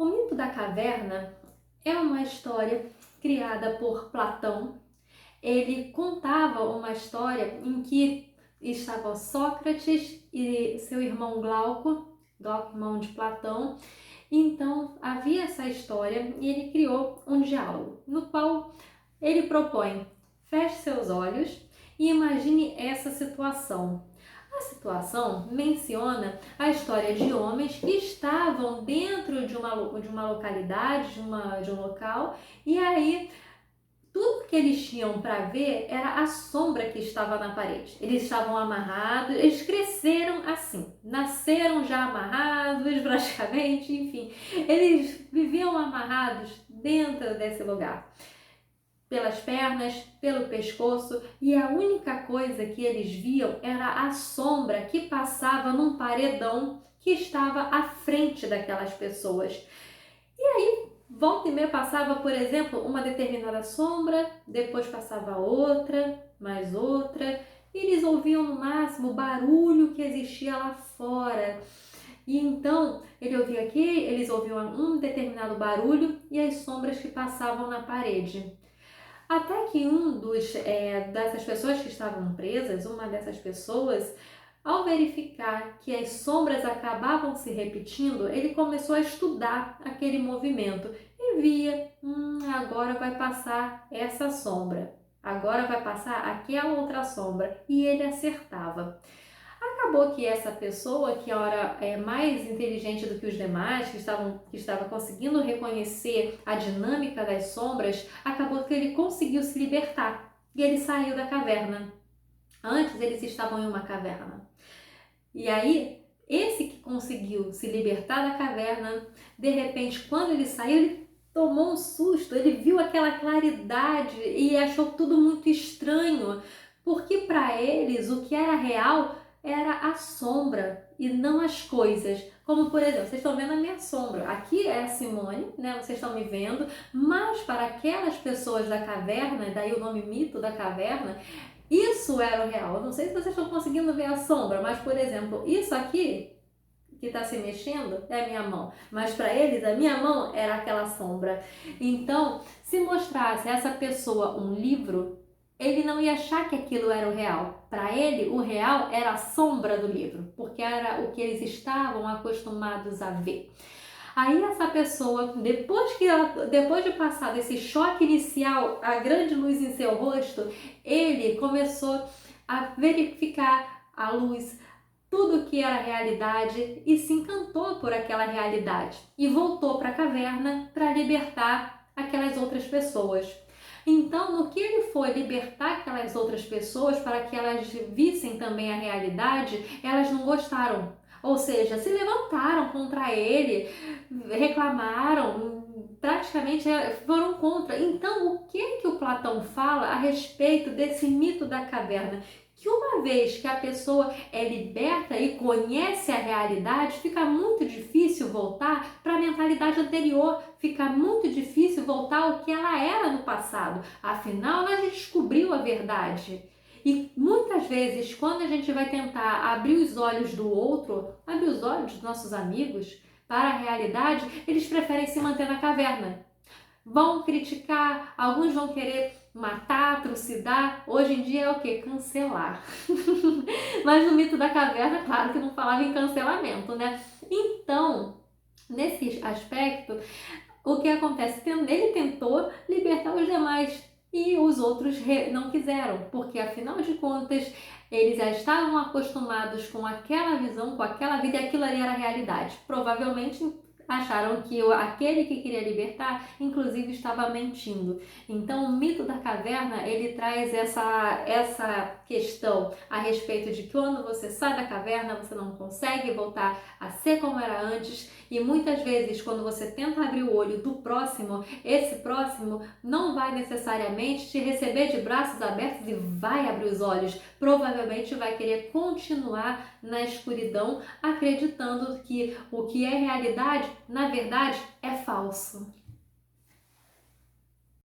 O mito da caverna é uma história criada por Platão. Ele contava uma história em que estava Sócrates e seu irmão Glauco, irmão de Platão. Então havia essa história e ele criou um diálogo no qual ele propõe: feche seus olhos e imagine essa situação. A situação menciona a história de homens que estavam dentro de uma localidade, de um local, e aí tudo que eles tinham para ver era a sombra que estava na parede. Eles estavam amarrados, eles cresceram assim, nasceram já amarrados praticamente, enfim. Eles viviam amarrados dentro desse lugar, pelas pernas, pelo pescoço, e a única coisa que eles viam era a sombra que passava num paredão que estava à frente daquelas pessoas. E aí, volta e meia passava, por exemplo, uma determinada sombra, depois passava outra, mais outra, e eles ouviam no máximo o barulho que existia lá fora. E então, eles ouviam um determinado barulho e as sombras que passavam na parede. Até que dessas pessoas que estavam presas, uma dessas pessoas, ao verificar que as sombras acabavam se repetindo, ele começou a estudar aquele movimento e via, agora vai passar essa sombra, agora vai passar aquela outra sombra, e ele acertava. Acabou que essa pessoa, que era mais inteligente do que os demais, que estava conseguindo reconhecer a dinâmica das sombras, acabou que ele conseguiu se libertar e ele saiu da caverna. Antes eles estavam em uma caverna. E aí, esse que conseguiu se libertar da caverna, de repente, quando ele saiu, ele tomou um susto, ele viu aquela claridade e achou tudo muito estranho, porque para eles o que era real era a sombra e não as coisas. Como, por exemplo, vocês estão vendo a minha sombra. Aqui é a Simone, né? Vocês estão me vendo, mas para aquelas pessoas da caverna, daí o nome mito da caverna, isso era o real. Eu não sei se vocês estão conseguindo ver a sombra, mas, por exemplo, isso aqui que está se mexendo é a minha mão. Mas para eles, a minha mão era aquela sombra. Então, se mostrasse a essa pessoa um livro, ele não ia achar que aquilo era o real. Para ele, o real era a sombra do livro, porque era o que eles estavam acostumados a ver. Aí essa pessoa, depois de passar desse choque inicial, a grande luz em seu rosto, ele começou a verificar a luz, tudo que era realidade, e se encantou por aquela realidade e voltou para a caverna para libertar aquelas outras pessoas. Então, no que ele foi libertar aquelas outras pessoas para que elas vissem também a realidade, elas não gostaram. Ou seja, se levantaram contra ele, reclamaram, praticamente foram contra. Então, o que o Platão fala a respeito desse mito da caverna? Que uma vez que a pessoa é liberta e conhece a realidade, fica muito difícil voltar para a mentalidade anterior, fica muito difícil voltar ao que ela era no passado. Afinal, ela já descobriu a verdade. E muitas vezes, quando a gente vai tentar abrir os olhos do outro, abrir os olhos dos nossos amigos para a realidade, eles preferem se manter na caverna. Vão criticar, alguns vão querer matar, trucidar. Hoje em dia é o que? Cancelar. Mas no mito da caverna, claro que não falava em cancelamento, né? Então, nesse aspecto, o que acontece? Ele tentou libertar os demais e os outros não quiseram, porque afinal de contas eles já estavam acostumados com aquela visão, com aquela vida, e aquilo ali era a realidade. Provavelmente acharam que aquele que queria libertar, inclusive, estava mentindo. Então, o mito da caverna, ele traz essa questão a respeito de que quando você sai da caverna, você não consegue voltar a ser como era antes, e muitas vezes, quando você tenta abrir o olho do próximo, esse próximo não vai necessariamente te receber de braços abertos e vai abrir os olhos. Provavelmente vai querer continuar na escuridão, acreditando que o que é realidade, na verdade, é falso.